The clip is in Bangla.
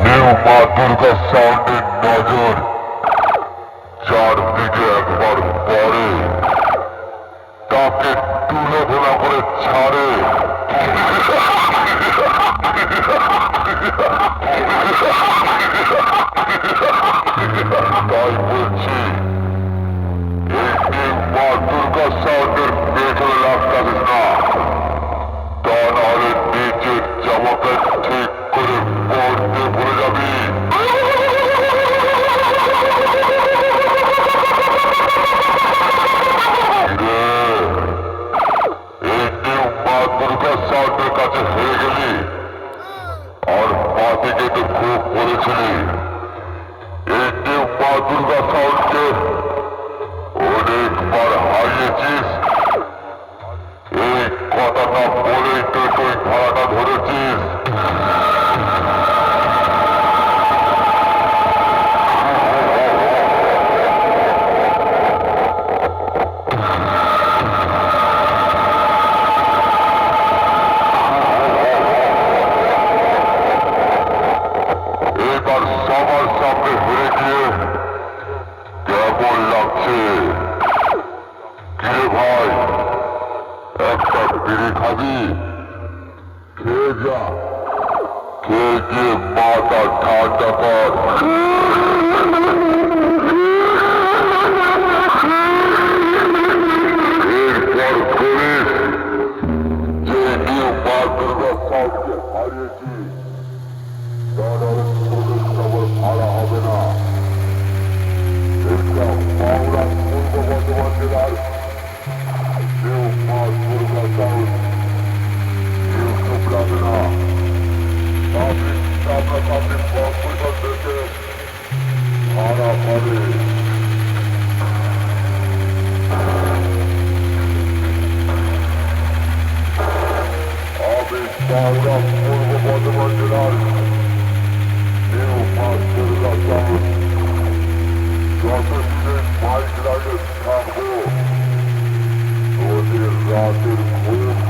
নিউ মা দুর্গা সাউন্ডের নজর চারদিকে একবার পড়ে, তাকে তুলে ভোলা করে ছাড়ে। তাই বলছি, এই নিউ মা দুর্গা সাউন্ডের পেছনে লাগতে না, তা নাহলে নিজের জামাকে ঠিক করে পড়তে ভুলে যাবি। এই নিউ মা দুর্গা সাউন্ডের কাছে হেরে গেলি আর মা থেকে তো খুব বলেছিলি এই নিউ মা দুর্গা সাউন্ডকে অনেকবার হারিয়েছিস। এই কথাটা বলেই তো তুই ভাড়াটা ধরেছিস। এবার সবার সামনে হেরে গিয়ে কেমন লাগছে? কে ভাই, একটা বিড়ি খাবি? খেয়ে যা, খেয়ে গিয়ে মাথা ঠান্ডা কর। এরপর করিস যে নিউ মা দুর্গা সাউন্ডকে হারিয়েছি, তার আর কোনো খবর ভাড়া হবে না। এটা বাংলা পূর্ব বর্ধমান জেলার নিউ মা দুর্গা সাউন্ড ইউটিউব লাগে না। সামনাসামনি কম্পিউটার থেকে ভাড়া হবে। আমি বাংলা পূর্ব বর্ধমান জেলার নিউ মা দুর্গা সাউন্ড যতদিন বাইক রাইডে থাকবো, তোদের রাতের ঘুম